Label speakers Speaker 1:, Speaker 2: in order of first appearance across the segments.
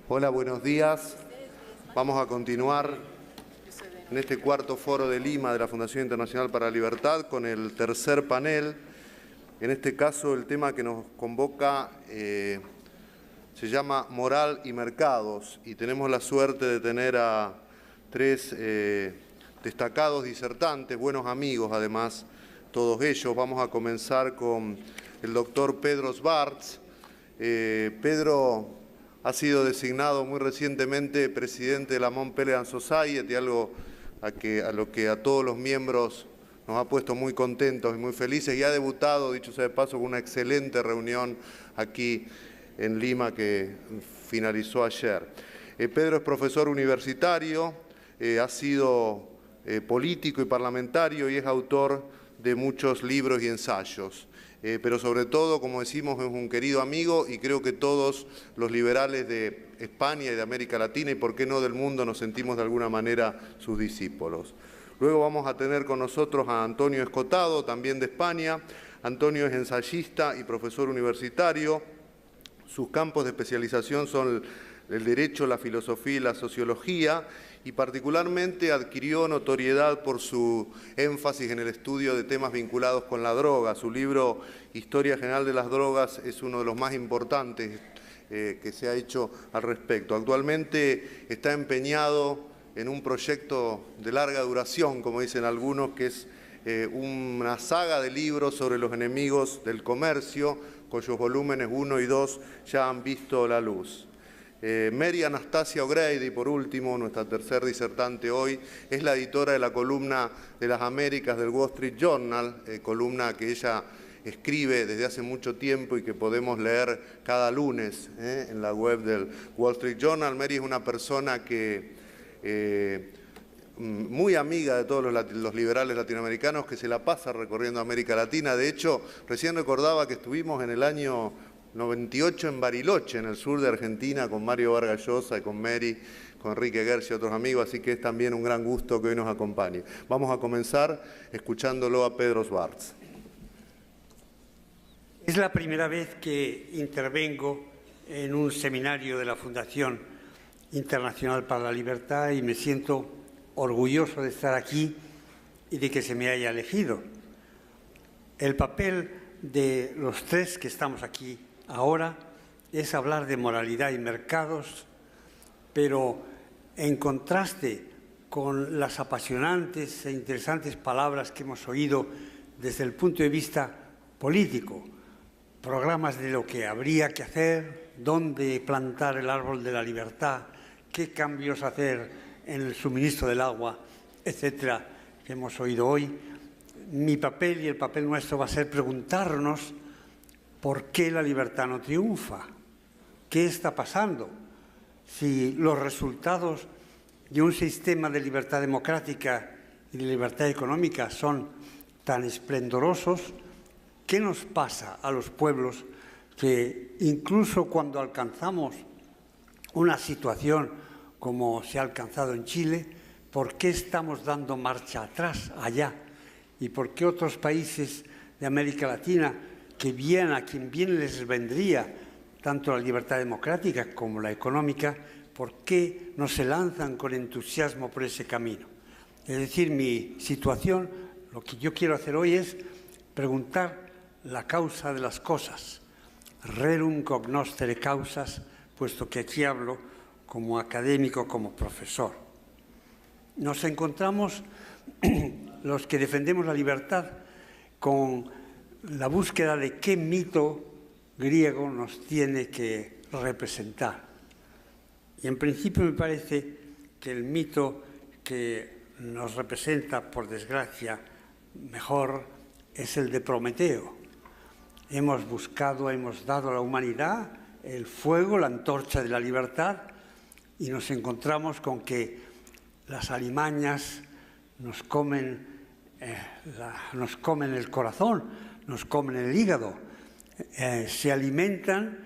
Speaker 1: Hola, buenos días. Vamos a continuar en este cuarto foro de Lima de la Fundación Internacional para la Libertad con el tercer panel. En este caso, el tema que nos convoca se llama Moral y Mercados, y tenemos la suerte de tener a tres destacados disertantes, buenos amigos además, todos ellos. Vamos a comenzar con el doctor Pedro Schwartz. Pedro ha sido designado muy recientemente presidente de la Mount Pelerin Society, algo a lo que a todos los miembros nos ha puesto muy contentos y muy felices, y ha debutado, dicho sea de paso, con una excelente reunión aquí en Lima que finalizó ayer. Pedro es profesor universitario, ha sido político y parlamentario y es autor de muchos libros y ensayos. Pero sobre todo, como decimos, es un querido amigo, y creo que todos los liberales de España y de América Latina, y por qué no del mundo, nos sentimos de alguna manera sus discípulos. Luego vamos a tener con nosotros a Antonio Escotado, también de España. Antonio es ensayista y profesor universitario. Sus campos de especialización son el derecho, la filosofía y la sociología, y particularmente adquirió notoriedad por su énfasis en el estudio de temas vinculados con la droga. Su libro Historia General de las Drogas es uno de los más importantes que se ha hecho al respecto. Actualmente está empeñado en un proyecto de larga duración, como dicen algunos, que es una saga de libros sobre los enemigos del comercio, cuyos volúmenes 1 y 2 ya han visto la luz. Mary Anastasia O'Grady, por último, nuestra tercer disertante hoy, es la editora de la columna de las Américas del Wall Street Journal, columna que ella escribe desde hace mucho tiempo y que podemos leer cada lunes en la web del Wall Street Journal. Mary es una persona que muy amiga de todos los liberales latinoamericanos, que se la pasa recorriendo América Latina. De hecho, recién recordaba que estuvimos en el año 98 en Bariloche, en el sur de Argentina, con Mario Vargas Llosa y con Mary, con Enrique Gersh y otros amigos, así que es también un gran gusto que hoy nos acompañe. Vamos a comenzar escuchándolo a Pedro Schwartz.
Speaker 2: Es la primera vez que intervengo en un seminario de la Fundación Internacional para la Libertad y me siento orgulloso de estar aquí y de que se me haya elegido. El papel de los tres que estamos aquí ahora es hablar de moralidad y mercados, pero en contraste con las apasionantes e interesantes palabras que hemos oído desde el punto de vista político, programas de lo que habría que hacer, dónde plantar el árbol de la libertad, qué cambios hacer en el suministro del agua, etcétera, que hemos oído hoy. Mi papel y el papel nuestro va a ser preguntarnos por qué la libertad no triunfa, qué está pasando, si los resultados de un sistema de libertad democrática y de libertad económica son tan esplendorosos. ¿Qué nos pasa a los pueblos que incluso cuando alcanzamos una situación como se ha alcanzado en Chile, por qué estamos dando marcha atrás allá? ¿Y por qué otros países de América Latina, a quien bien les vendría tanto la libertad democrática como la económica, por qué no se lanzan con entusiasmo por ese camino? Es decir, mi situación, lo que yo quiero hacer hoy es preguntar la causa de las cosas, rerum cognoscere causas, puesto que aquí hablo como académico, como profesor. Nos encontramos los que defendemos la libertad con la búsqueda de qué mito griego nos tiene que representar. Y en principio me parece que el mito que nos representa, por desgracia, mejor es el de Prometeo. Hemos buscado, hemos dado a la humanidad el fuego, la antorcha de la libertad, y nos encontramos con que las alimañas nos comen el corazón, nos comen el hígado, se alimentan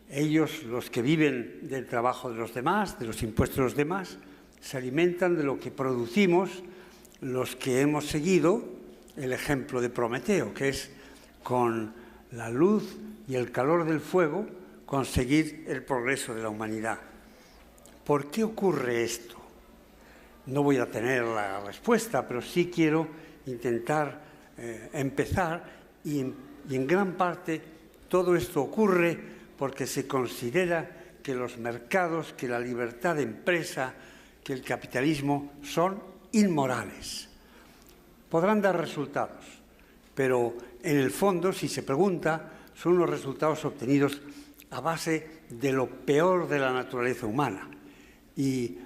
Speaker 2: ellos, los que viven del trabajo de los demás, de los impuestos de los demás, se alimentan de lo que producimos los que hemos seguido el ejemplo de Prometeo, que es con la luz y el calor del fuego conseguir el progreso de la humanidad. ¿por qué ocurre esto? No voy a tener la respuesta, pero sí quiero intentar empezar y en gran parte todo esto ocurre porque se considera que los mercados, que la libertad de empresa, que el capitalismo son inmorales. Podrán dar resultados, pero en el fondo, si se pregunta, son unos resultados obtenidos a base de lo peor de la naturaleza humana. Y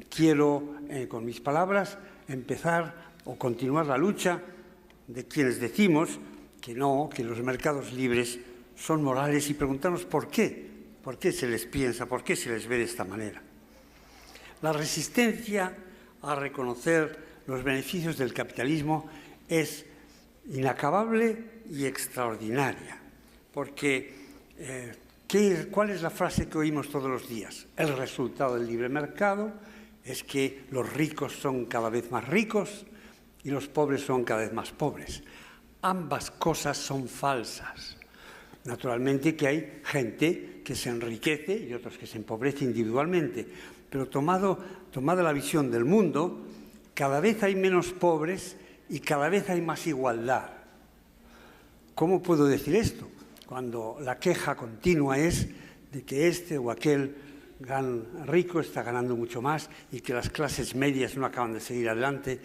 Speaker 2: quiero, con mis palabras, empezar o continuar la lucha de quienes decimos que no, que los mercados libres son morales y preguntarnos por qué se les piensa, por qué se les ve de esta manera. La resistencia a reconocer los beneficios del capitalismo es inacabable y extraordinaria, porque ¿cuál es la frase que oímos todos los días? El resultado del libre mercado es que los ricos son cada vez más ricos y los pobres son cada vez más pobres. Ambas cosas son falsas. Naturalmente que hay gente que se enriquece y otros que se empobrece individualmente, pero tomada la visión del mundo, cada vez hay menos pobres y cada vez hay más igualdad. ¿Cómo puedo decir esto? Cuando la queja continua es de que este o aquel gran rico está ganando mucho más y que las clases medias no acaban de seguir adelante.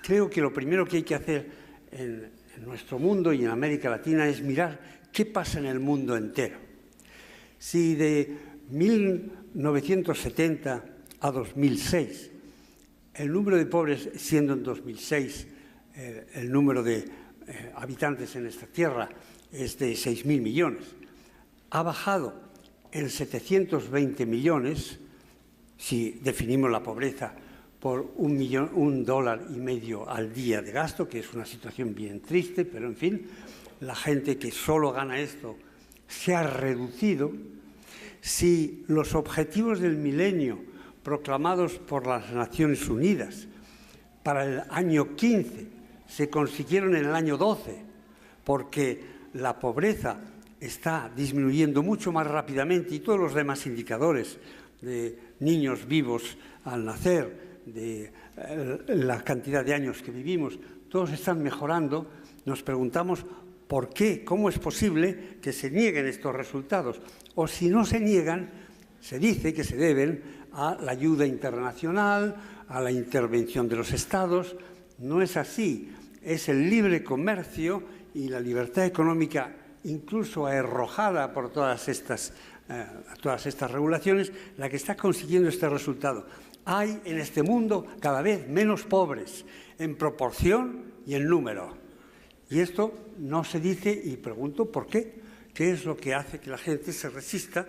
Speaker 2: Creo que lo primero que hay que hacer en nuestro mundo y en América Latina es mirar qué pasa en el mundo entero. Si de 1970 a 2006 el número de pobres, siendo en 2006 el número de habitantes en esta tierra es de 6.000 millones, ha bajado en 720 millones, si definimos la pobreza por $1,5 al día de gasto, que es una situación bien triste, pero en fin, la gente que solo gana esto se ha reducido. Si los objetivos del milenio proclamados por las Naciones Unidas para el año 15 se consiguieron en el año 12, porque la pobreza está disminuyendo mucho más rápidamente y todos los demás indicadores de niños vivos al nacer, de la cantidad de años que vivimos, todos están mejorando, nos preguntamos por qué, cómo es posible que se nieguen estos resultados. O si no se niegan, se dice que se deben a la ayuda internacional, a la intervención de los Estados. No es así, es el libre comercio y la libertad económica, incluso arrojada por todas estas regulaciones, la que está consiguiendo este resultado. Hay en este mundo cada vez menos pobres, en proporción y en número. Y esto no se dice, y pregunto por qué. ¿Qué es lo que hace que la gente se resista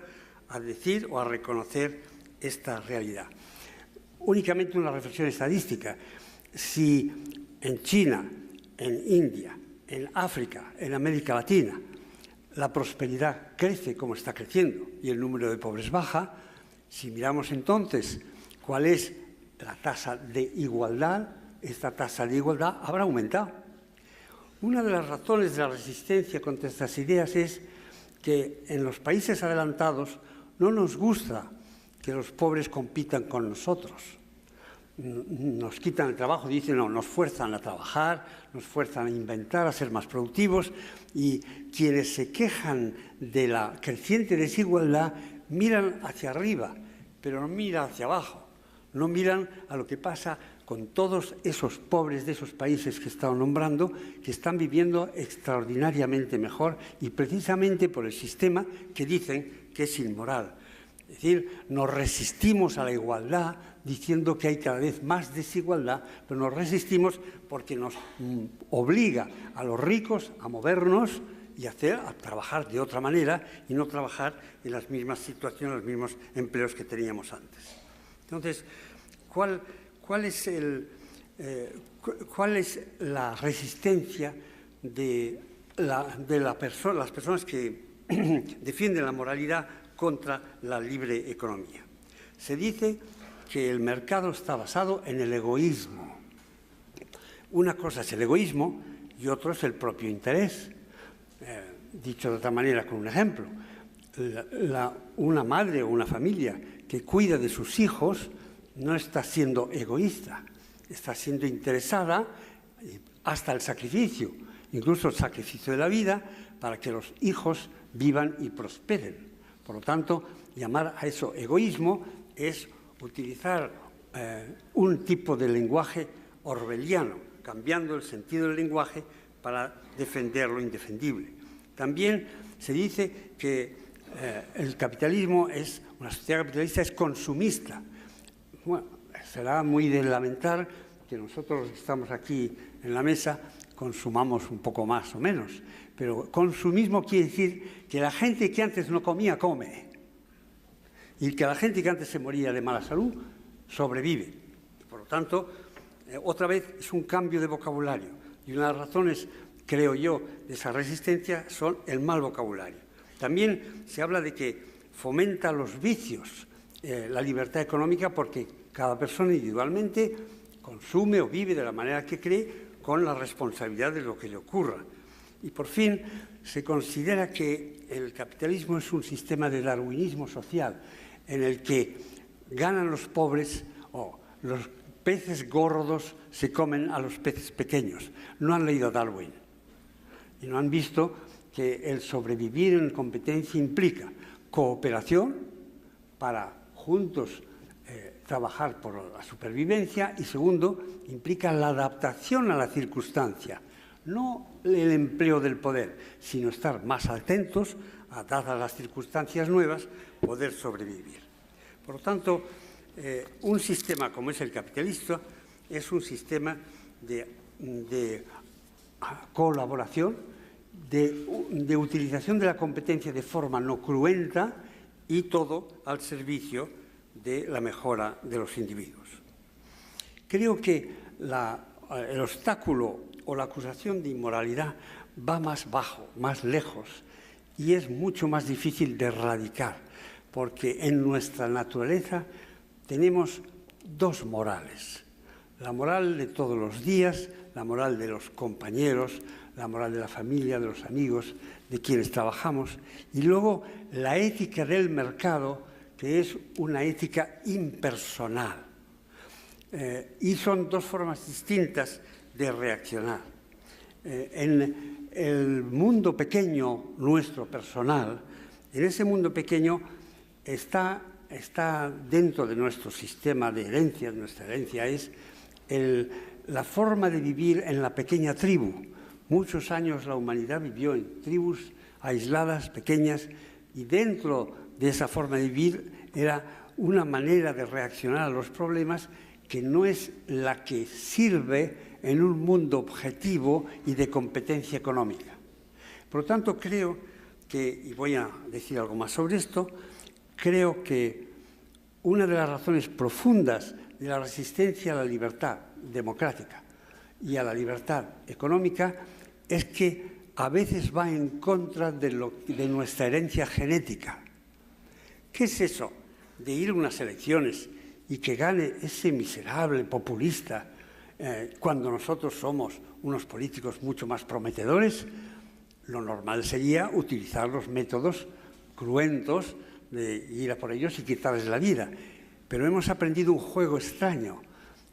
Speaker 2: a decir o a reconocer esta realidad? Únicamente una reflexión estadística. Si en China, en India, en África, en América Latina, la prosperidad crece como está creciendo y el número de pobres baja, si miramos entonces cuál es la tasa de igualdad, esta tasa de igualdad habrá aumentado. Una de las razones de la resistencia contra estas ideas es que en los países adelantados no nos gusta que los pobres compitan con nosotros. Nos quitan el trabajo, dicen, no, nos fuerzan a trabajar, nos fuerzan a inventar, a ser más productivos, y quienes se quejan de la creciente desigualdad miran hacia arriba, pero no miran hacia abajo, no miran a lo que pasa con todos esos pobres de esos países que he estado nombrando, que están viviendo extraordinariamente mejor y precisamente por el sistema que dicen que es inmoral. Es decir, nos resistimos a la igualdad diciendo que hay cada vez más desigualdad, pero nos resistimos porque nos obliga a los ricos a movernos y a trabajar de otra manera y no trabajar en las mismas situaciones, los mismos empleos que teníamos antes. Entonces, ¿cuál es la resistencia de las personas que defienden la moralidad contra la libre economía? Se dice que el mercado está basado en el egoísmo. Una cosa es el egoísmo y otro es el propio interés. Dicho de otra manera, con un ejemplo, una madre o una familia que cuida de sus hijos no está siendo egoísta, está siendo interesada hasta el sacrificio, incluso el sacrificio de la vida, para que los hijos vivan y prosperen. Por lo tanto, llamar a eso egoísmo es utilizar un tipo de lenguaje orwelliano, cambiando el sentido del lenguaje para defender lo indefendible. También se dice que el capitalismo una sociedad capitalista es consumista. Bueno, será muy de lamentar que nosotros que estamos aquí en la mesa consumamos un poco más o menos, pero consumismo quiere decir que la gente que antes no comía, come, y que la gente que antes se moría de mala salud, sobrevive. Por lo tanto, otra vez es un cambio de vocabulario, y una de las razones, creo yo, de esa resistencia son el mal vocabulario. También se habla de que fomenta los vicios, la libertad económica, porque cada persona individualmente consume o vive de la manera que cree con la responsabilidad de lo que le ocurra. Y por fin se considera que el capitalismo es un sistema de darwinismo social en el que ganan los pobres o los peces gordos se comen a los peces pequeños. No han leído a Darwin y no han visto que el sobrevivir en competencia implica cooperación para juntos trabajar por la supervivencia y, segundo, implica la adaptación a la circunstancia, no el empleo del poder, sino estar más atentos a, dadas las circunstancias nuevas, poder sobrevivir. Por lo tanto, un sistema como es el capitalista es un sistema de colaboración, de utilización de la competencia de forma no cruenta y todo al servicio de la mejora de los individuos. Creo que el obstáculo o la acusación de inmoralidad va más bajo, más lejos, y es mucho más difícil de erradicar, porque en nuestra naturaleza tenemos dos morales: la moral de todos los días, la moral de los compañeros, la moral de la familia, de los amigos, de quienes trabajamos, y luego la ética del mercado, que es una ética impersonal. Y son dos formas distintas de reaccionar. En el mundo pequeño, nuestro personal, en ese mundo pequeño está dentro de nuestro sistema de herencia. Nuestra herencia es la forma de vivir en la pequeña tribu. Muchos años la humanidad vivió en tribus aisladas, pequeñas, y dentro de esa forma de vivir era una manera de reaccionar a los problemas que no es la que sirve en un mundo objetivo y de competencia económica. Por lo tanto, creo que, y voy a decir algo más sobre esto, creo que una de las razones profundas de la resistencia a la libertad democrática y a la libertad económica es que a veces va en contra de nuestra herencia genética. ¿Qué es eso de ir a unas elecciones y que gane ese miserable populista cuando nosotros somos unos políticos mucho más prometedores? Lo normal sería utilizar los métodos cruentos de ir a por ellos y quitarles la vida. Pero hemos aprendido un juego extraño,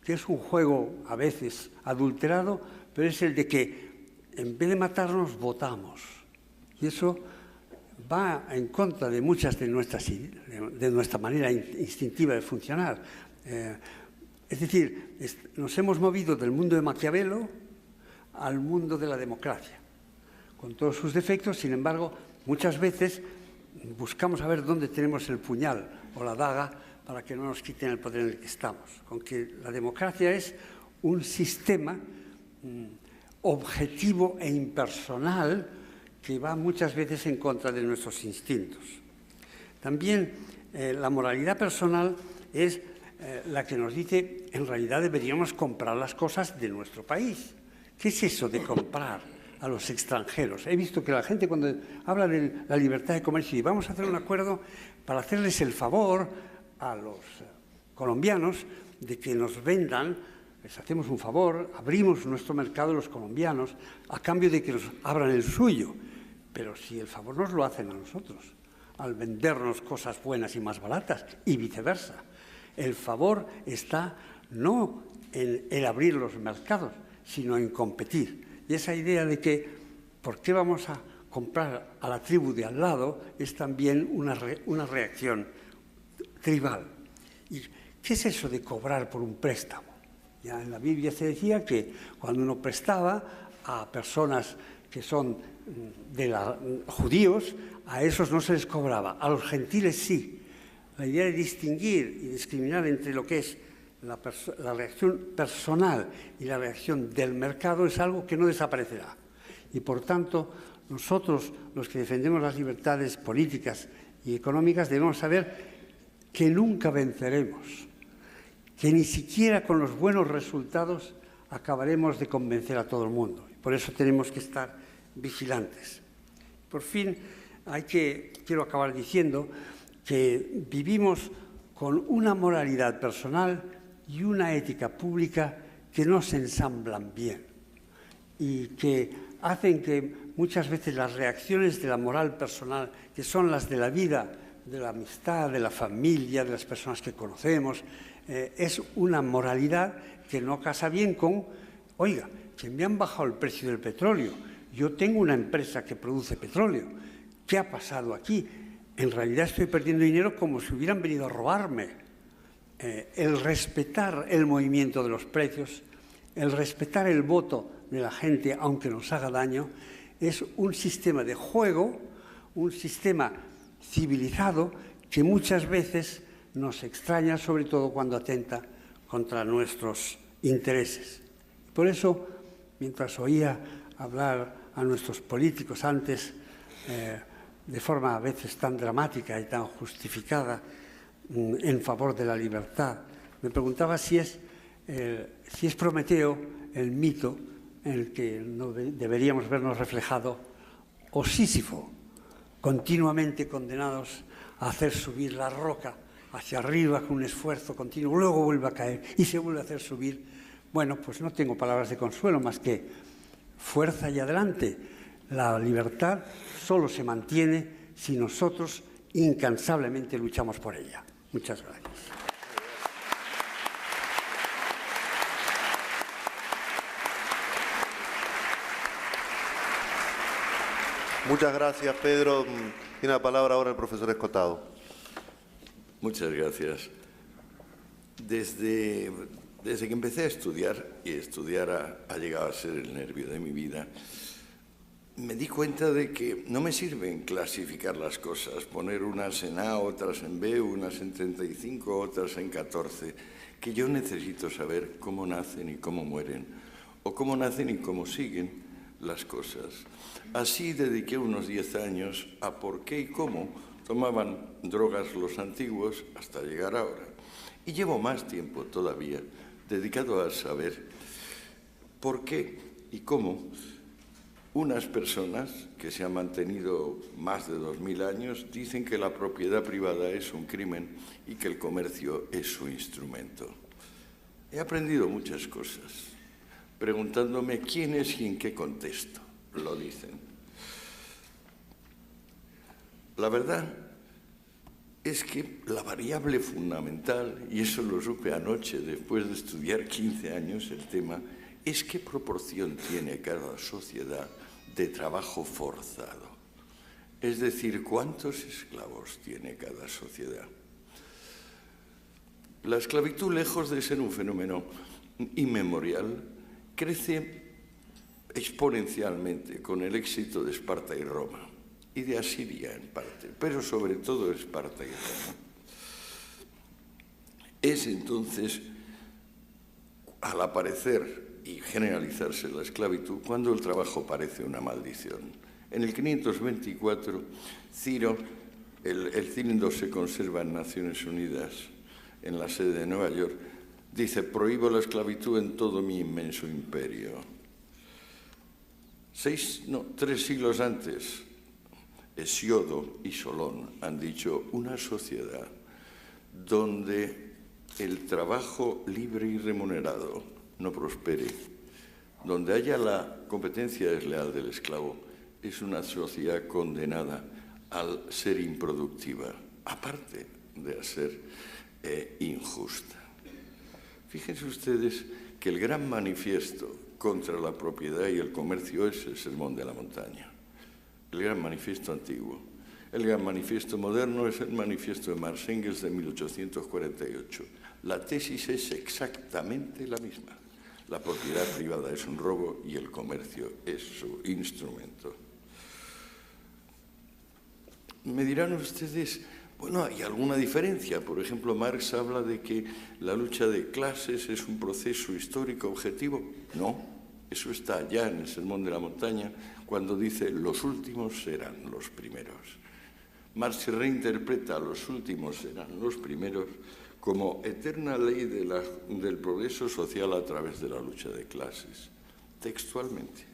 Speaker 2: que es un juego a veces adulterado, pero es el de que en vez de matarnos, votamos. Y eso va en contra de muchas de nuestra manera instintiva de funcionar. Es decir, nos hemos movido del mundo de Maquiavelo al mundo de la democracia, con todos sus defectos. Sin embargo, muchas veces buscamos a ver dónde tenemos el puñal o la daga para que no nos quiten el poder en el que estamos. Con que la democracia es un sistema objetivo e impersonal que va muchas veces en contra de nuestros instintos. También la moralidad personal es la que nos dice, en realidad deberíamos comprar las cosas de nuestro país. ¿Qué es eso de comprar a los extranjeros? He visto que la gente cuando habla de la libertad de comercio y vamos a hacer un acuerdo para hacerles el favor a los colombianos de que nos vendan, les hacemos un favor, abrimos nuestro mercado a los colombianos a cambio de que nos abran el suyo. Pero si el favor nos lo hacen a nosotros, al vendernos cosas buenas y más baratas, y viceversa. El favor está no en el abrir los mercados, sino en competir. Y esa idea de que, ¿por qué vamos a comprar a la tribu de al lado?, es también una reacción tribal. ¿Y qué es eso de cobrar por un préstamo? Ya en la Biblia se decía que cuando uno prestaba a personas que son judíos, a esos no se les cobraba, a los gentiles sí. La idea de distinguir y discriminar entre lo que es la reacción personal y la reacción del mercado es algo que no desaparecerá. Y por tanto, nosotros, los que defendemos las libertades políticas y económicas, debemos saber que nunca venceremos, que ni siquiera con los buenos resultados acabaremos de convencer a todo el mundo. Por eso tenemos que estar vigilantes. Por fin, quiero acabar diciendo que vivimos con una moralidad personal y una ética pública que no se ensamblan bien y que hacen que muchas veces las reacciones de la moral personal, que son las de la vida, de la amistad, de la familia, de las personas que conocemos, es una moralidad que no casa bien con, oiga, que me han bajado el precio del petróleo, yo tengo una empresa que produce petróleo, ¿qué ha pasado aquí? En realidad estoy perdiendo dinero como si hubieran venido a robarme. El respetar el movimiento de los precios, el respetar el voto de la gente, aunque nos haga daño, es un sistema de juego, un sistema civilizado que muchas veces nos extraña, sobre todo cuando atenta contra nuestros intereses. Por eso, mientras oía hablar a nuestros políticos antes, de forma a veces tan dramática y tan justificada, en favor de la libertad, me preguntaba si es Prometeo el mito en el que no deberíamos vernos reflejado, o Sísifo, continuamente condenados a hacer subir la roca hacia arriba con un esfuerzo continuo, luego vuelve a caer y se vuelve a hacer subir. Bueno, pues no tengo palabras de consuelo más que fuerza y adelante. La libertad solo se mantiene si nosotros incansablemente luchamos por ella. Muchas gracias.
Speaker 1: Muchas gracias, Pedro. Tiene la palabra ahora el profesor Escotado.
Speaker 3: Muchas gracias. Desde que empecé a estudiar, y estudiar ha llegado a ser el nervio de mi vida, me di cuenta de que no me sirven clasificar las cosas, poner unas en A, otras en B, unas en 35, otras en 14, que yo necesito saber cómo nacen y cómo mueren, o cómo nacen y cómo siguen las cosas. Así dediqué unos 10 años a por qué y cómo tomaban drogas los antiguos hasta llegar ahora. Y llevo más tiempo todavía dedicado a saber por qué y cómo unas personas que se han mantenido más de 2000 años dicen que la propiedad privada es un crimen y que el comercio es su instrumento. He aprendido muchas cosas, preguntándome quién es y en qué contexto lo dicen. La verdad es que la variable fundamental, y eso lo supe anoche después de estudiar 15 años el tema, es qué proporción tiene cada sociedad de trabajo forzado. Es decir, ¿cuántos esclavos tiene cada sociedad? La esclavitud, lejos de ser un fenómeno inmemorial, crece exponencialmente con el éxito de Esparta y Roma, y de Asiria en parte, pero sobre todo Esparta y Roma. Es entonces, al aparecer y generalizarse la esclavitud, cuando el trabajo parece una maldición. En el 524, Ciro, el Cílindo se conserva en Naciones Unidas, en la sede de Nueva York, dice: prohíbo la esclavitud en todo mi inmenso imperio. 3 siglos antes, Hesiodo y Solón han dicho: una sociedad donde el trabajo libre y remunerado no prospere, donde haya la competencia desleal del esclavo, es una sociedad condenada al ser improductiva, aparte de ser injusta. Fíjense ustedes que el gran manifiesto contra la propiedad y el comercio es el Sermón de la Montaña, el gran manifiesto antiguo. El gran manifiesto moderno es el manifiesto de Marx Engels de 1848. La tesis es exactamente la misma. La propiedad privada es un robo y el comercio es su instrumento. Me dirán ustedes, bueno, hay alguna diferencia. Por ejemplo, Marx habla de que la lucha de clases es un proceso histórico objetivo. No, eso está allá en el Sermón de la Montaña, cuando dice los últimos serán los primeros. Marx reinterpreta los últimos serán los primeros como eterna ley del progreso social a través de la lucha de clases, textualmente.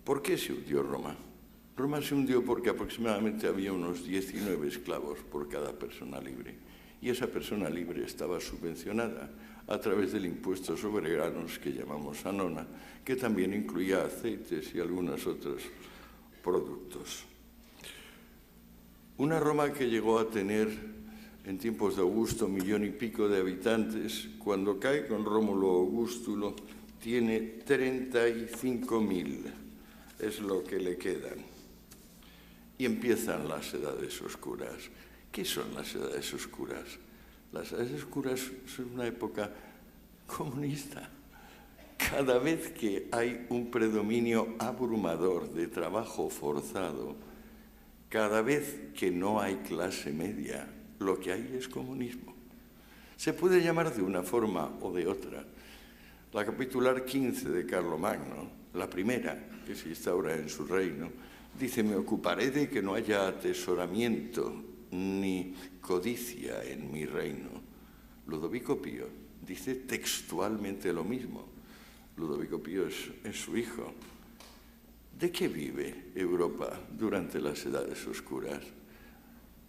Speaker 3: ¿Por qué se hundió Roma? Roma se hundió porque aproximadamente había unos 19 esclavos por cada persona libre, y esa persona libre estaba subvencionada a través del impuesto sobre granos que llamamos anona, que también incluía aceites y algunos otros productos. Una Roma que llegó a tener en tiempos de Augusto 1,5 millones de habitantes, cuando cae con Rómulo Augustulo, tiene 35.000, es lo que le quedan. Y empiezan las edades oscuras. ¿Qué son las edades oscuras? Las edades oscuras son una época comunista. Cada vez que hay un predominio abrumador de trabajo forzado, cada vez que no hay clase media, lo que hay es comunismo. Se puede llamar de una forma o de otra. La capitular 15 de Carlomagno, la primera que se instaura en su reino, dice: me ocuparé de que no haya atesoramiento ni codicia en mi reino. Ludovico Pío dice textualmente lo mismo. Ludovico Pío es su hijo. ¿De qué vive Europa durante las edades oscuras?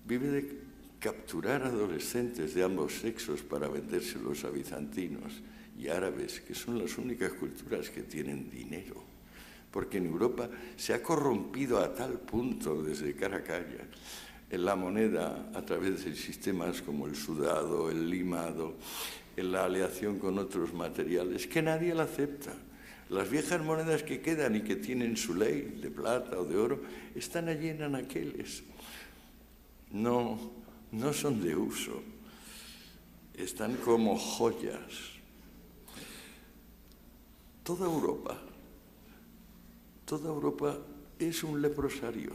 Speaker 3: Vive de capturar adolescentes de ambos sexos para vendérselos a bizantinos y árabes, que son las únicas culturas que tienen dinero. Porque en Europa se ha corrompido a tal punto desde Caracalla en la moneda a través de sistemas como el sudado, el limado, en la aleación con otros materiales, que nadie la acepta. Las viejas monedas que quedan y que tienen su ley de plata o de oro están allí en anaqueles. No son de uso, están como joyas. Toda Europa es un leprosario.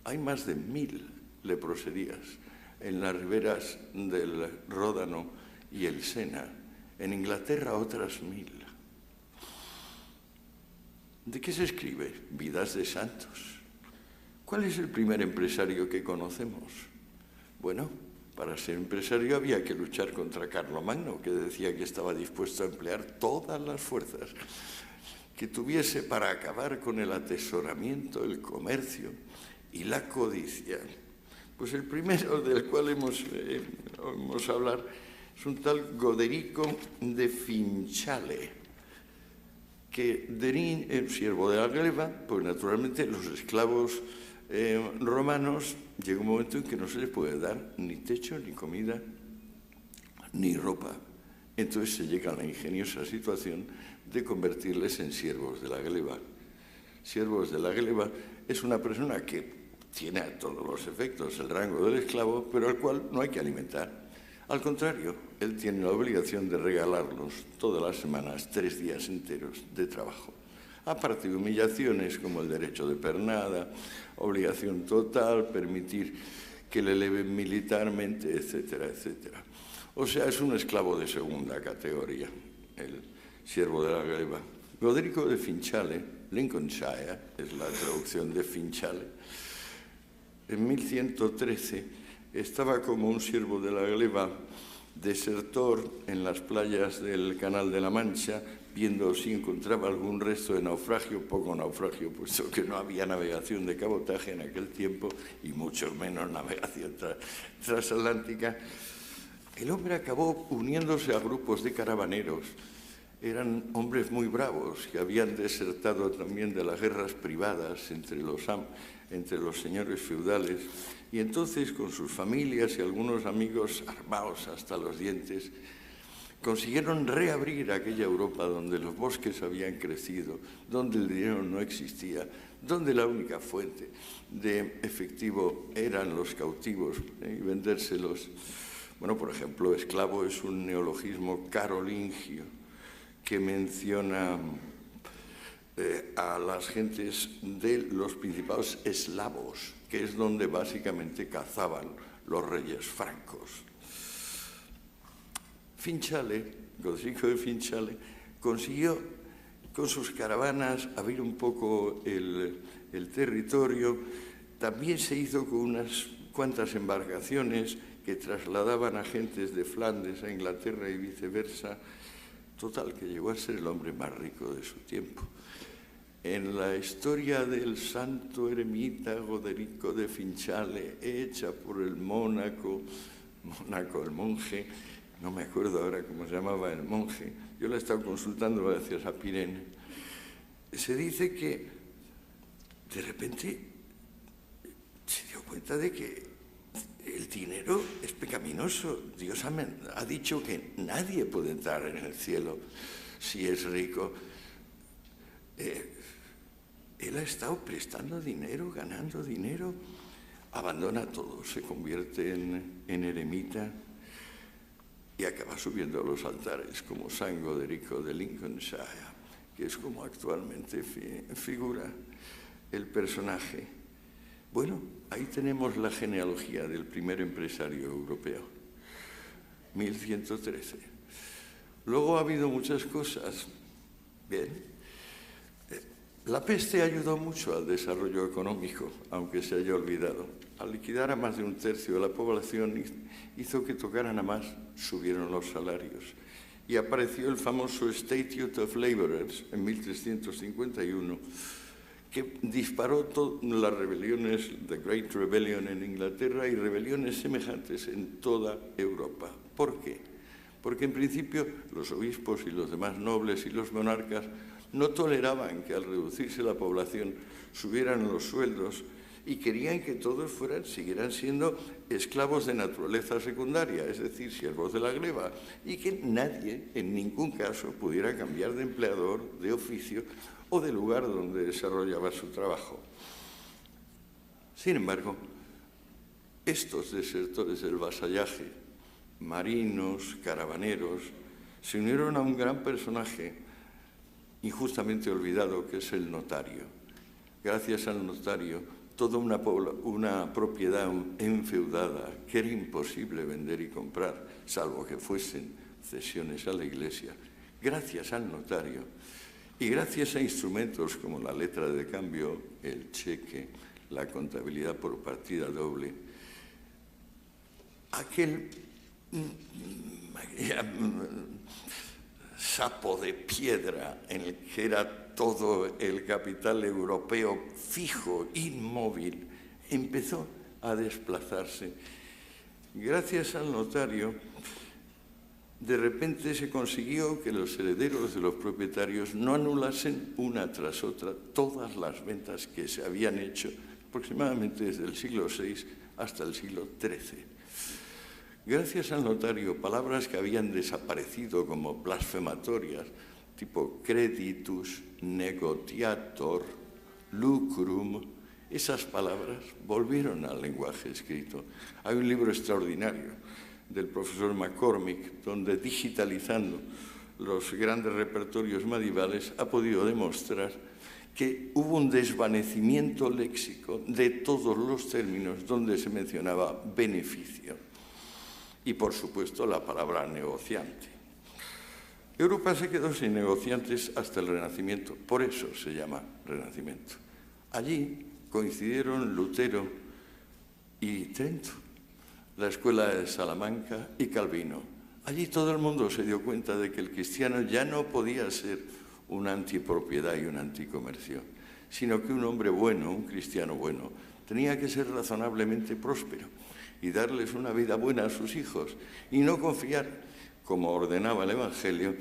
Speaker 3: Hay más de 1000 leproserías en las riberas del Ródano y el Sena. En Inglaterra otras 1000. ¿De qué se escribe? Vidas de santos. ¿Cuál es el primer empresario que conocemos? Bueno, para ser empresario había que luchar contra Carlomagno, que decía que estaba dispuesto a emplear todas las fuerzas que tuviese para acabar con el atesoramiento, el comercio y la codicia. Pues el primero del cual hemos hablar es un tal Goderico de Finchale, que Derín, el siervo de la gleba, pues naturalmente los esclavos romanos, llega un momento en que no se les puede dar ni techo, ni comida, ni ropa. Entonces se llega a la ingeniosa situación de convertirles en siervos de la gleba. Siervos de la gleba es una persona que tiene a todos los efectos el rango del esclavo, pero al cual no hay que alimentar. Al contrario, él tiene la obligación de regalarlos todas las semanas 3 días enteros de trabajo. Aparte de humillaciones como el derecho de pernada, obligación total, permitir que le eleven militarmente, etcétera, etcétera. O sea, es un esclavo de segunda categoría, el siervo de la gleba. Goderico de Finchale, Lincolnshire, es la traducción de Finchale, en 1113 estaba como un siervo de la gleba, desertor en las playas del Canal de la Mancha, viendo si encontraba algún resto de naufragio, poco naufragio, puesto que no había navegación de cabotaje en aquel tiempo, y mucho menos navegación transatlántica. El hombre acabó uniéndose a grupos de caravaneros eran hombres muy bravos que habían desertado también de las guerras privadas entre los señores feudales, y entonces con sus familias y algunos amigos armados hasta los dientes consiguieron reabrir aquella Europa donde los bosques habían crecido, donde el dinero no existía, donde la única fuente de efectivo eran los cautivos y vendérselos. Bueno, por ejemplo, esclavo es un neologismo carolingio que menciona a las gentes de los principados eslavos, que es donde básicamente cazaban los reyes francos. Godrico de Finchale, consiguió con sus caravanas abrir un poco el territorio. También se hizo con unas cuantas embarcaciones que trasladaban a gentes de Flandes a Inglaterra y viceversa. Total, que llegó a ser el hombre más rico de su tiempo. En la historia del santo eremita Goderico de Finchale, hecha por el Mónaco, el monje, no me acuerdo ahora cómo se llamaba el monje, yo la he estado consultando gracias a Pirene, se dice que de repente se dio cuenta de que el dinero es pecaminoso. Dios ha dicho que nadie puede entrar en el cielo si es rico. Él ha estado prestando dinero, ganando dinero, abandona todo, se convierte en eremita y acaba subiendo a los altares como San Goderico de Lincolnshire, que es como actualmente figura el personaje. Bueno, ahí tenemos la genealogía del primer empresario europeo, 1113. Luego ha habido muchas cosas. Bien, la peste ayudó mucho al desarrollo económico, aunque se haya olvidado. Al liquidar a más de un tercio de la población hizo que tocaran a más, subieron los salarios. Y apareció el famoso Statute of Labourers en 1351, que disparó las rebeliones, The Great Rebellion en Inglaterra y rebeliones semejantes en toda Europa. ¿Por qué? Porque en principio los obispos y los demás nobles y los monarcas no toleraban que al reducirse la población subieran los sueldos y querían que todos siguieran siendo esclavos de naturaleza secundaria, es decir, siervos de la gleba, y que nadie, en ningún caso, pudiera cambiar de empleador, de oficio o de lugar donde desarrollaba su trabajo. Sin embargo, estos desertores del vasallaje, marinos, caravaneros, se unieron a un gran personaje injustamente olvidado, que es el notario. Gracias al notario, toda una propiedad enfeudada que era imposible vender y comprar, salvo que fuesen cesiones a la Iglesia, gracias al notario y gracias a instrumentos como la letra de cambio, el cheque, la contabilidad por partida doble, aquel sapo de piedra en el que era todo el capital europeo fijo, inmóvil, empezó a desplazarse. Gracias al notario, de repente se consiguió que los herederos de los propietarios no anulasen una tras otra todas las ventas que se habían hecho aproximadamente desde el siglo VI hasta el siglo XIII. Gracias al notario, palabras que habían desaparecido como blasfematorias, tipo creditus, negotiator, lucrum, esas palabras volvieron al lenguaje escrito. Hay un libro extraordinario del profesor McCormick, donde digitalizando los grandes repertorios medievales ha podido demostrar que hubo un desvanecimiento léxico de todos los términos donde se mencionaba beneficio. Y, por supuesto, la palabra negociante. Europa se quedó sin negociantes hasta el Renacimiento, por eso se llama Renacimiento. Allí coincidieron Lutero y Trento, la escuela de Salamanca y Calvino. Allí todo el mundo se dio cuenta de que el cristiano ya no podía ser un antipropiedad y un anticomercio, sino que un hombre bueno, un cristiano bueno, tenía que ser razonablemente próspero y darles una vida buena a sus hijos y no confiar, como ordenaba el Evangelio,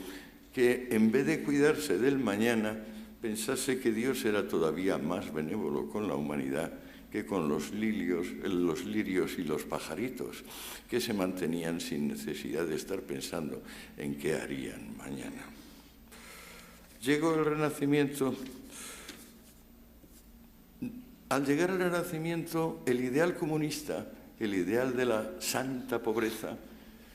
Speaker 3: que en vez de cuidarse del mañana, pensase que Dios era todavía más benévolo con la humanidad que con los lirios y los pajaritos, que se mantenían sin necesidad de estar pensando en qué harían mañana. Llegó el Renacimiento. Al llegar al Renacimiento, el ideal comunista, el ideal de la santa pobreza,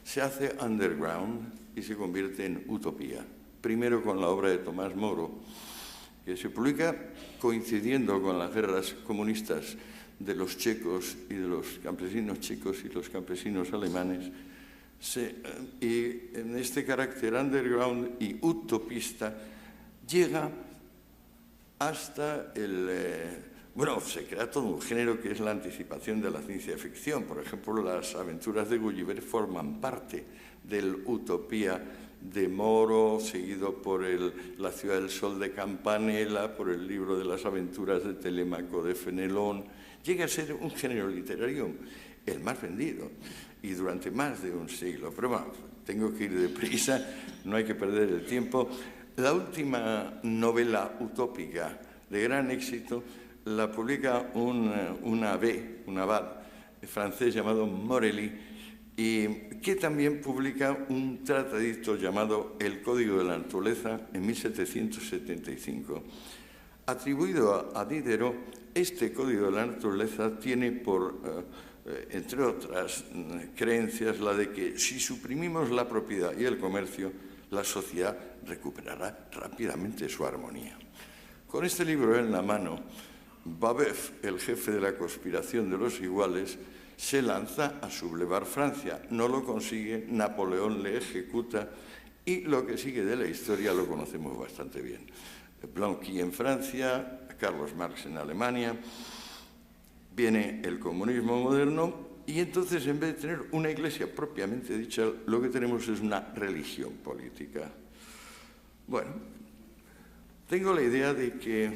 Speaker 3: se hace underground y se convierte en utopía. Primero con la obra de Tomás Moro, que se publica coincidiendo con las guerras comunistas de los checos y de los campesinos checos y los campesinos alemanes, y en este carácter underground y utopista llega hasta se crea todo un género que es la anticipación de la ciencia ficción. Por ejemplo, las aventuras de Gulliver forman parte del utopía de Moro, seguido por La ciudad del sol de Campanella, por el libro de las aventuras de Telémaco de Fenelón. Llega a ser un género literario el más vendido y durante más de un siglo. Pero bueno, tengo que ir deprisa, no hay que perder el tiempo. La última novela utópica de gran éxito la publica un abad francés llamado Morelly, y que también publica un tratadito llamado El Código de la Naturaleza en 1775. Atribuido a Diderot, este Código de la Naturaleza tiene entre otras creencias, la de que si suprimimos la propiedad y el comercio, la sociedad recuperará rápidamente su armonía. Con este libro en la mano, Babeuf, el jefe de la conspiración de los iguales, se lanza a sublevar Francia. No lo consigue, Napoleón le ejecuta y lo que sigue de la historia lo conocemos bastante bien. Blanqui en Francia, Carlos Marx en Alemania, viene el comunismo moderno y entonces en vez de tener una iglesia propiamente dicha, lo que tenemos es una religión política. Bueno, tengo la idea de que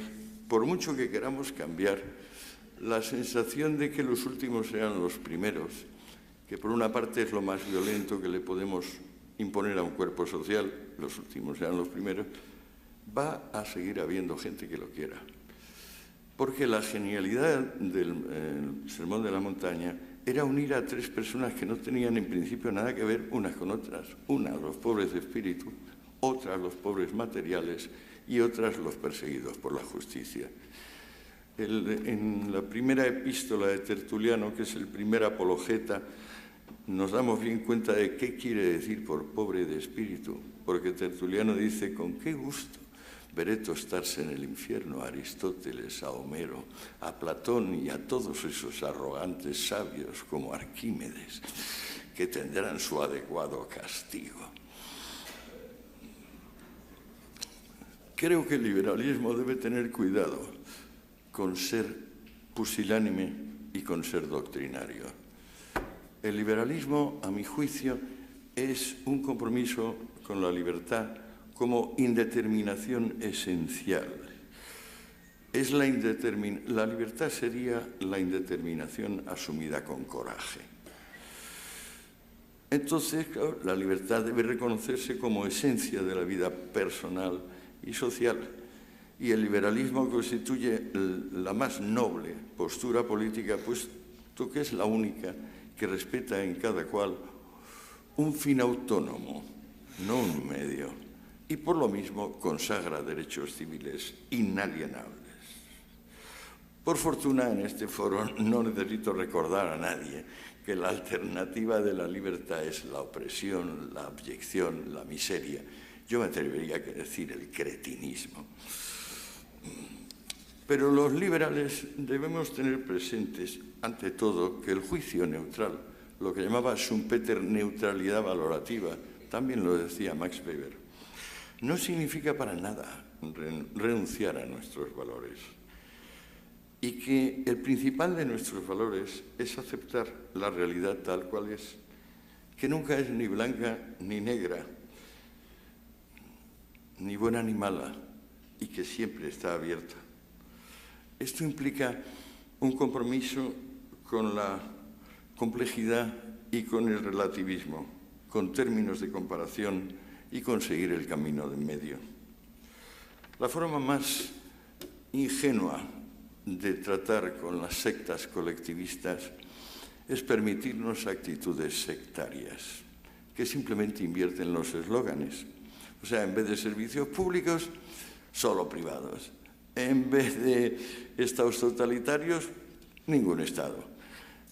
Speaker 3: por mucho que queramos cambiar, la sensación de que los últimos sean los primeros, que por una parte es lo más violento que le podemos imponer a un cuerpo social, los últimos sean los primeros, va a seguir habiendo gente que lo quiera. Porque la genialidad del Sermón de la Montaña era unir a tres personas que no tenían en principio nada que ver unas con otras. Una, los pobres de espíritu, otra, los pobres materiales y otras, los perseguidos por la justicia. En la primera epístola de Tertuliano, que es el primer apologeta, nos damos bien cuenta de qué quiere decir por pobre de espíritu, porque Tertuliano dice: con qué gusto veré tostarse en el infierno a Aristóteles, a Homero, a Platón y a todos esos arrogantes sabios como Arquímedes, que tendrán su adecuado castigo. Creo que el liberalismo debe tener cuidado con ser pusilánime y con ser doctrinario. El liberalismo, a mi juicio, es un compromiso con la libertad como indeterminación esencial. La libertad sería la indeterminación asumida con coraje. Entonces, claro, la libertad debe reconocerse como esencia de la vida personal y social. Y el liberalismo constituye la más noble postura política, puesto que es la única que respeta en cada cual un fin autónomo, no un medio, y por lo mismo consagra derechos civiles inalienables. Por fortuna, en este foro no necesito recordar a nadie que la alternativa de la libertad es la opresión, la abyección, la miseria. Yo me atrevería a decir el cretinismo. Pero los liberales debemos tener presentes, ante todo, que el juicio neutral, lo que llamaba Schumpeter neutralidad valorativa, también lo decía Max Weber, no significa para nada renunciar a nuestros valores. Y que el principal de nuestros valores es aceptar la realidad tal cual es, que nunca es ni blanca ni negra, ni buena ni mala, y que siempre está abierta. Esto implica un compromiso con la complejidad y con el relativismo, con términos de comparación y conseguir el camino de en medio. La forma más ingenua de tratar con las sectas colectivistas es permitirnos actitudes sectarias, que simplemente invierten los eslóganes. O sea, en vez de servicios públicos, solo privados. En vez de estados totalitarios, ningún estado.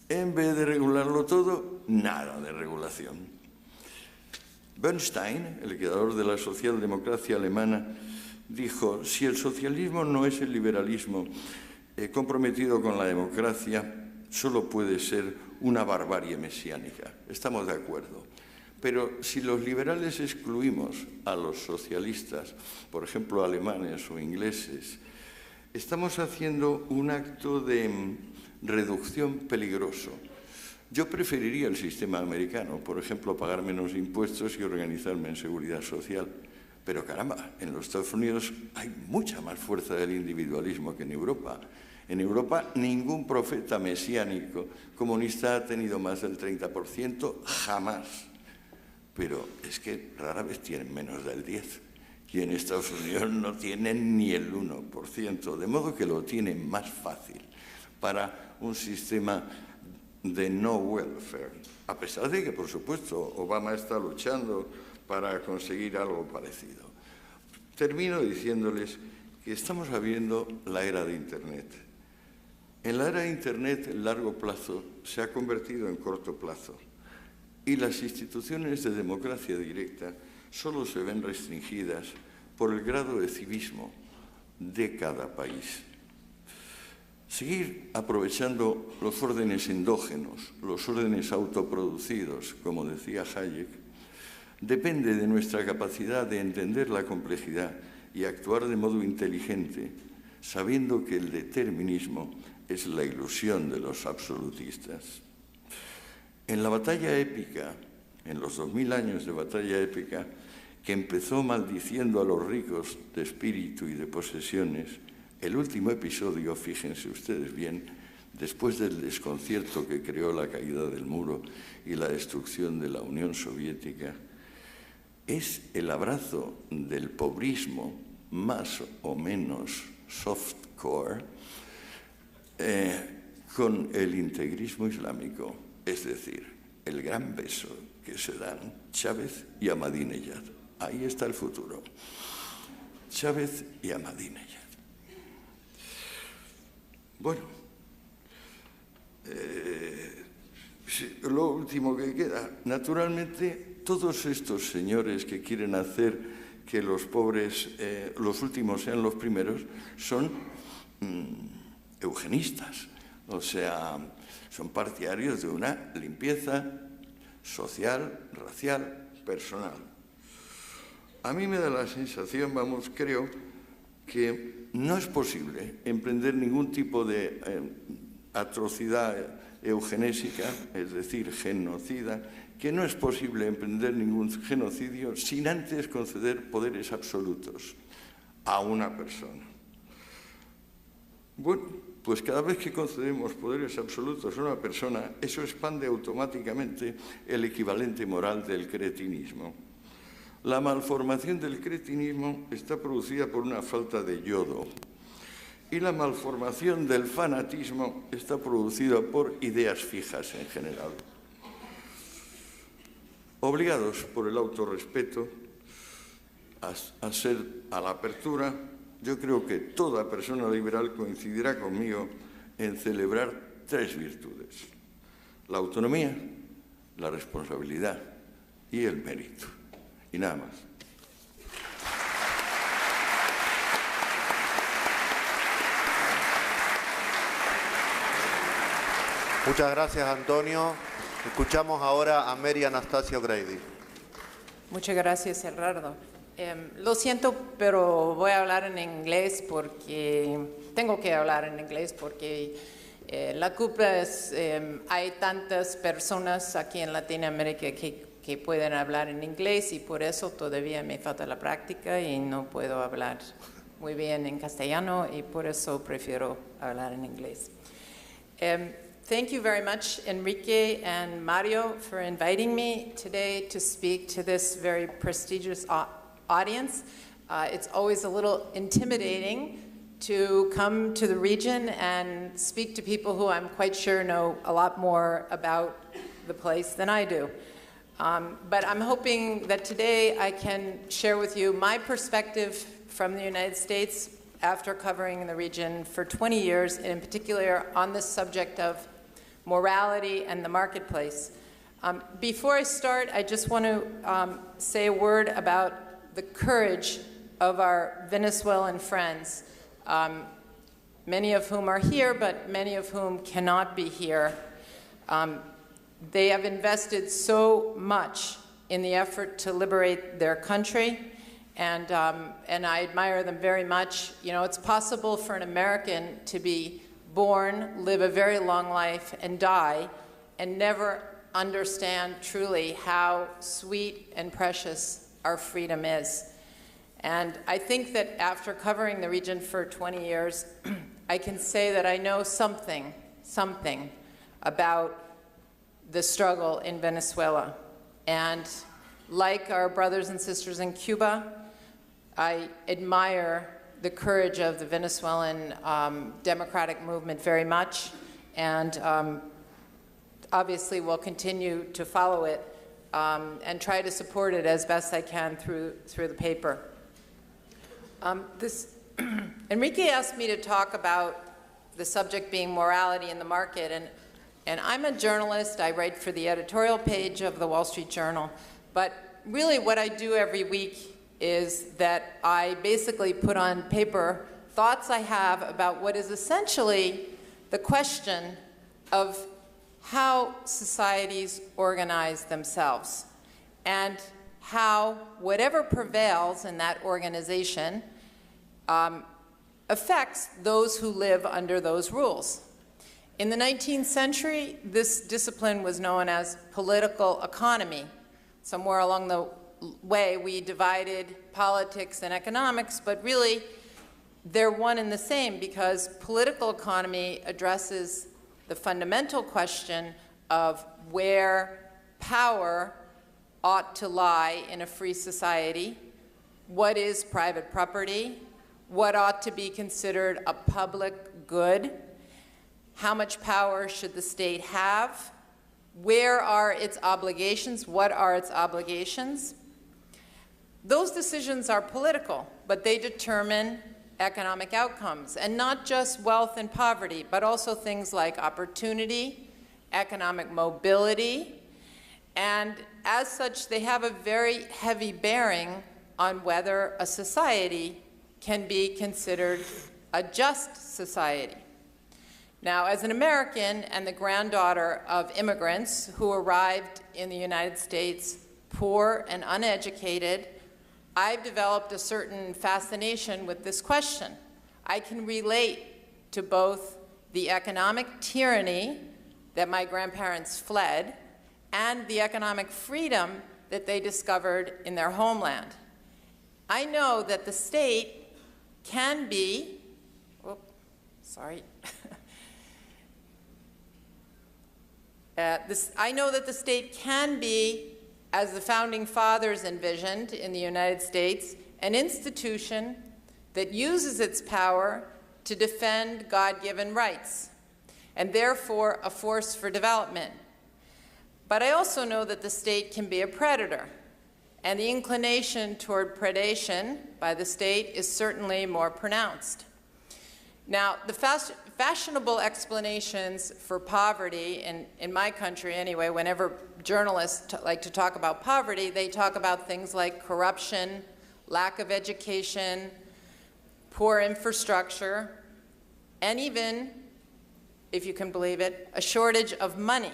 Speaker 3: En vez de regularlo todo, nada de regulación. Bernstein, el creador de la socialdemocracia alemana, dijo: si el socialismo no es el liberalismo comprometido con la democracia, solo puede ser una barbarie mesiánica. Estamos de acuerdo. Pero si los liberales excluimos a los socialistas, por ejemplo, alemanes o ingleses, estamos haciendo un acto de reducción peligroso. Yo preferiría el sistema americano, por ejemplo, pagar menos impuestos y organizarme en seguridad social. Pero caramba, en los Estados Unidos hay mucha más fuerza del individualismo que en Europa. En Europa ningún profeta mesiánico comunista ha tenido más del 30%, jamás. Pero es que rara vez tienen menos del 10%. Y en Estados Unidos no tienen ni el 1%, de modo que lo tienen más fácil para un sistema de no welfare, a pesar de que, por supuesto, Obama está luchando para conseguir algo parecido. Termino diciéndoles que estamos viviendo la era de Internet. En la era de Internet, el largo plazo se ha convertido en corto plazo y las instituciones de democracia directa solo se ven restringidas por el grado de civismo de cada país. Seguir aprovechando los órdenes endógenos, los órdenes autoproducidos, como decía Hayek, depende de nuestra capacidad de entender la complejidad y actuar de modo inteligente, sabiendo que el determinismo es la ilusión de los absolutistas. En la batalla épica, en los 2000 años de batalla épica, que empezó maldiciendo a los ricos de espíritu y de posesiones, el último episodio, fíjense ustedes bien, después del desconcierto que creó la caída del muro y la destrucción de la Unión Soviética, es el abrazo del pobrismo más o menos softcore con el integrismo islámico, es decir, el gran beso que se dan Chávez y Ahmadinejad. Ahí está el futuro. Chávez y Ahmadinejad. Bueno, lo último que queda. Naturalmente, todos estos señores que quieren hacer que los pobres, los últimos sean los primeros, son eugenistas. O sea, son partidarios de una limpieza social, racial, personal. A mí me da la sensación, creo, que no es posible emprender ningún tipo de atrocidad eugenésica, es decir, genocida, que no es posible emprender ningún genocidio sin antes conceder poderes absolutos a una persona. Bueno, pues cada vez que concedemos poderes absolutos a una persona, eso expande automáticamente el equivalente moral del cretinismo. La malformación del cretinismo está producida por una falta de yodo y la malformación del fanatismo está producida por ideas fijas en general. Obligados por el autorrespeto a la apertura, yo creo que toda persona liberal coincidirá conmigo en celebrar tres virtudes: la autonomía, la responsabilidad y el mérito. Y nada más.
Speaker 1: Muchas gracias, Antonio. Escuchamos ahora a Mary Anastasia O'Grady.
Speaker 4: Muchas gracias, Gerardo. Lo siento, pero voy a hablar en inglés porque tengo que hablar en inglés porque la culpa es, hay tantas personas aquí en Latinoamérica que pueden hablar en inglés y por eso todavía me falta la práctica y no puedo hablar muy bien en castellano y por eso prefiero hablar en inglés. Thank you very much, Enrique and Mario, for inviting me today to speak to this very prestigious audience. It's always a little intimidating to come to the region and speak to people who I'm quite sure know a lot more about the place than I do. But I'm hoping that today I can share with you my perspective from the United States after covering the region for 20 years, and in particular on this subject of morality and the marketplace. Before I start, I just want to say a word about the courage of our Venezuelan friends, many of whom are here, but many of whom cannot be here. They have invested so much in the effort to liberate their country, and I admire them very much. You know, it's possible for an American to be born, live a very long life, and die, and never understand truly how sweet and precious our freedom is. And I think that after covering the region for 20 years, I can say that I know something about the struggle in Venezuela. And like our brothers and sisters in Cuba, I admire the courage of the Venezuelan democratic movement very much, and obviously will continue to follow it and try to support it as best I can through the paper. Enrique asked me to talk about the subject being morality in the market, and I'm a journalist. I write for the editorial page of the Wall Street Journal, but really what I do every week is that I basically put on paper thoughts I have about what is essentially the question of how societies organize themselves, and how whatever prevails in that organization affects those who live under those rules. In the 19th century, this discipline was known as political economy. Somewhere along the way, we divided politics and economics, but really they're one and the same, because political economy addresses the fundamental question of where power ought to lie in a free society, what is private property, what ought to be considered a public good, how much power should the state have, where are its obligations, what are its obligations. Those decisions are political, but they determine economic outcomes, and not just wealth and poverty, but also things like opportunity, economic mobility, and as such, they have a very heavy bearing on whether a society can be considered a just society. Now, as an American and the granddaughter of immigrants who arrived in the United States poor and uneducated, I've developed a certain fascination with this question. I can relate to both the economic tyranny that my grandparents fled and the economic freedom that they discovered in their homeland. I know that the state can be, I know that the state can be, as the Founding Fathers envisioned in the United States, an institution that uses its power to defend God-given rights, and therefore a force for development. But I also know that the state can be a predator, and the inclination toward predation by the state is certainly more pronounced. Now, the fashionable explanations for poverty, in my country anyway, whenever journalists like to talk about poverty, they talk about things like corruption, lack of education, poor infrastructure, and even, if you can believe it, a shortage of money,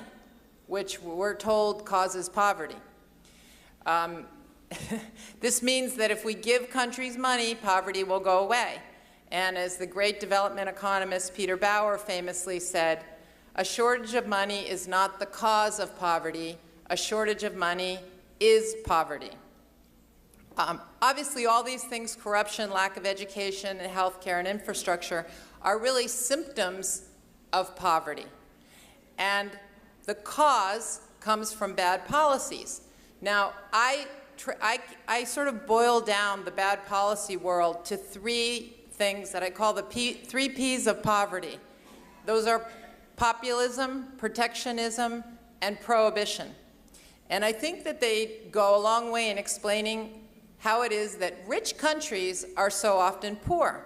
Speaker 4: which we're told causes poverty. This means that if we give countries money, poverty will go away. And as the great development economist Peter Bauer famously said, a shortage of money is not the cause of poverty. A shortage of money is poverty. Obviously, all these things, corruption, lack of education, and healthcare and infrastructure, are really symptoms of poverty. and the cause comes from bad policies. Now, I sort of boil down the bad policy world to three things that I call the three P's of poverty. Those are populism, protectionism, and prohibition. And I think that they go a long way in explaining how it is that rich countries are so often poor.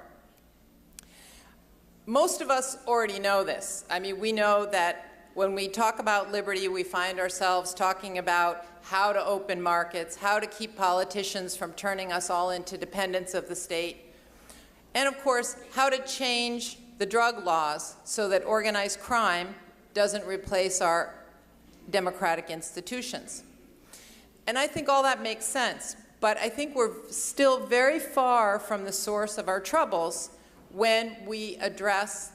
Speaker 4: Most of us already know this. I mean, we know that when we talk about liberty, we find ourselves talking about how to open markets, how to keep politicians from turning us all into dependents of the state, and of course, how to change the drug laws so that organized crime doesn't replace our democratic institutions. And I think all that makes sense, but I think we're still very far from the source of our troubles when we address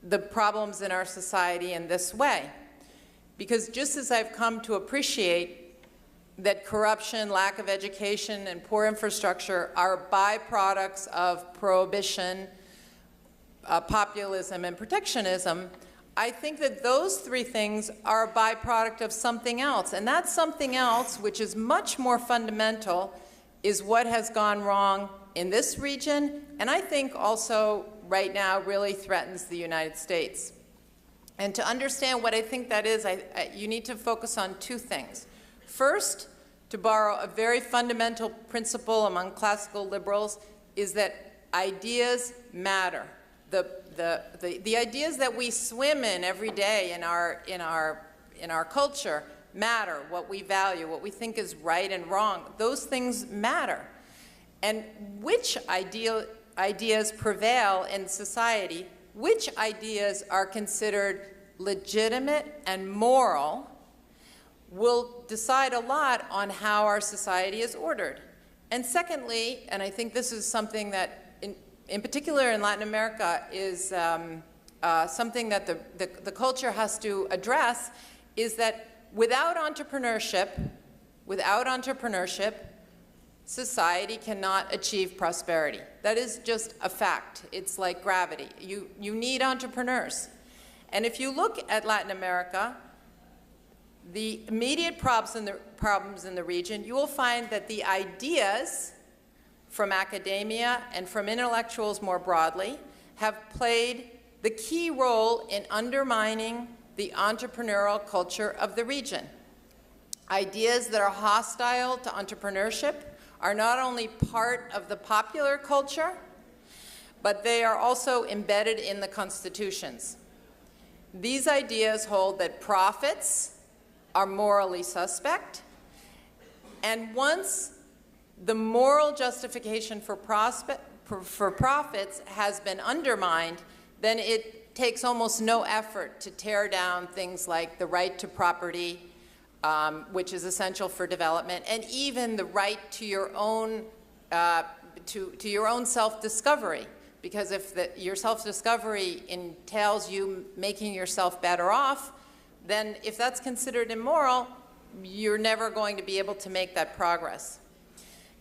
Speaker 4: the problems in our society in this way. Because just as I've come to appreciate that corruption, lack of education, and poor infrastructure are byproducts of prohibition, populism, and protectionism, I think that those three things are a byproduct of something else. And that something else, which is much more fundamental, is what has gone wrong in this region, and I think also right now really threatens the United States. And to understand what I think that is, you need to focus on two things. First, to borrow a very fundamental principle among classical liberals, is that ideas matter. The ideas that we swim in every day in our culture matter. What we value, what we think is right and wrong, those things matter. And which ideas prevail in society, which ideas are considered legitimate and moral, will decide a lot on how our society is ordered. And secondly, and I think this is something that, in particular in Latin America, is something that the culture has to address, is that without entrepreneurship, society cannot achieve prosperity. That is just a fact. It's like gravity. You need entrepreneurs. And if you look at Latin America, the immediate problems in the region, you will find that the ideas from academia and from intellectuals more broadly have played the key role in undermining the entrepreneurial culture of the region. Ideas that are hostile to entrepreneurship are not only part of the popular culture, but they are also embedded in the constitutions. These ideas hold that profits are morally suspect, and once the moral justification for profits has been undermined, then it takes almost no effort to tear down things like the right to property, which is essential for development, and even the right to your own self-discovery. Because if your self-discovery entails you making yourself better off, then if that's considered immoral, you're never going to be able to make that progress.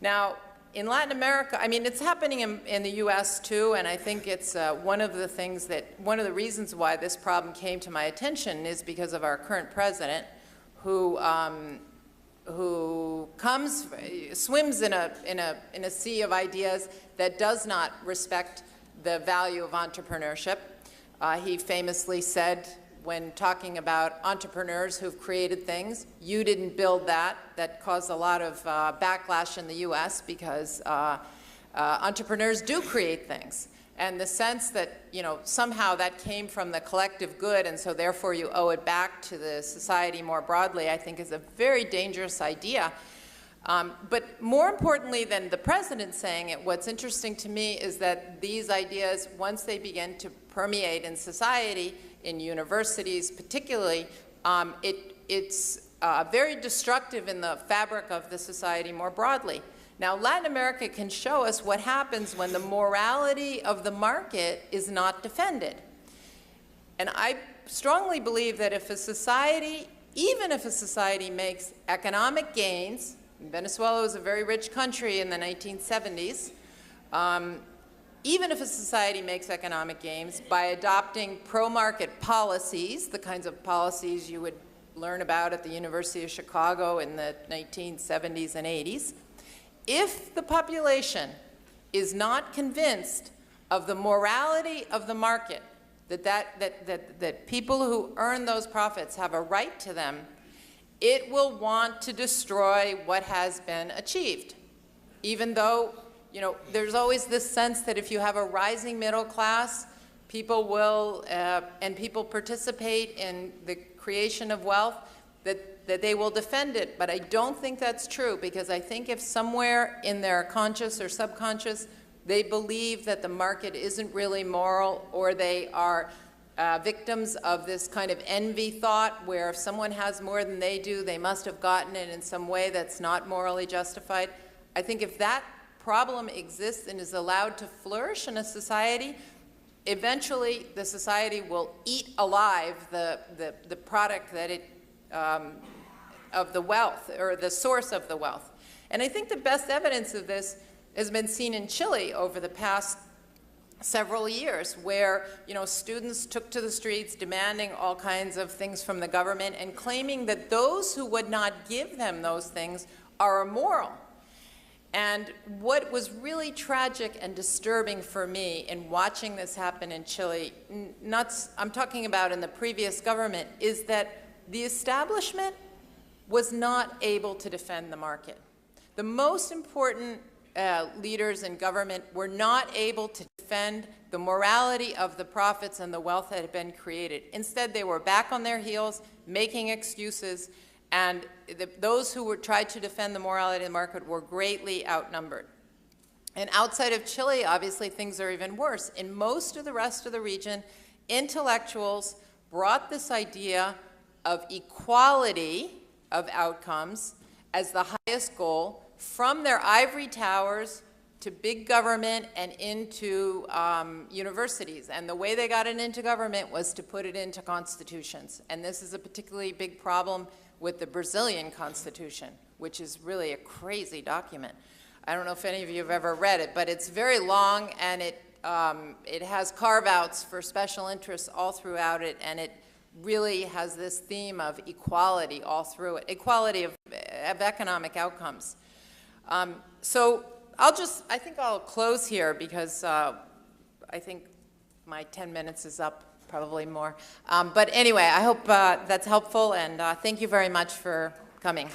Speaker 4: Now, in Latin America, I mean, it's happening in the US too, and I think it's one of the reasons why this problem came to my attention is because of our current president, who swims in a sea of ideas that does not respect the value of entrepreneurship. He famously said, when talking about entrepreneurs who've created things, you didn't build that. That caused a lot of backlash in the US because entrepreneurs do create things. And the sense that, somehow that came from the collective good and so therefore you owe it back to the society more broadly, I think is a very dangerous idea. But more importantly than the president saying it, what's interesting to me is that these ideas, once they begin to permeate in society, in universities particularly, it's very destructive in the fabric of the society more broadly. Now, Latin America can show us what happens when the morality of the market is not defended. And I strongly believe that if a society, even if a society makes economic gains, Venezuela was a very rich country in the 1970s, even if a society makes economic gains, by adopting pro-market policies, the kinds of policies you would learn about at the University of Chicago in the 1970s and 80s, if the population is not convinced of the morality of the market, that people who earn those profits have a right to them, it will want to destroy what has been achieved. Even though, you know, there's always this sense that if you have a rising middle class, people will, and people participate in the creation of wealth, that they will defend it. But I don't think that's true, because I think if somewhere in their conscious or subconscious they believe that the market isn't really moral, or they are victims of this kind of envy thought where if someone has more than they do, they must have gotten it in some way that's not morally justified. I think if that problem exists and is allowed to flourish in a society, eventually the society will eat alive the product that it, of the wealth, or the source of the wealth. And I think the best evidence of this has been seen in Chile over the past several years, where, you know, students took to the streets demanding all kinds of things from the government and claiming that those who would not give them those things are immoral. And what was really tragic and disturbing for me in watching this happen in Chile, I'm talking about in the previous government, is that the establishment was not able to defend the market. The most important leaders in government were not able to defend the morality of the profits and the wealth that had been created. Instead, they were back on their heels, making excuses, and those who tried to defend the morality of the market were greatly outnumbered. And outside of Chile, obviously, things are even worse. In most of the rest of the region, intellectuals brought this idea of equality of outcomes as the highest goal from their ivory towers to big government and into universities. And the way they got it into government was to put it into constitutions. And this is a particularly big problem with the Brazilian Constitution, which is really a crazy document. I don't know if any of you have ever read it, but it's very long, and it has carve-outs for special interests all throughout it, and it really has this theme of equality all through it, equality of economic outcomes. So I think I'll close here, because I think my 10 minutes is up, probably more. But anyway, I hope that's helpful, and thank you very much for coming.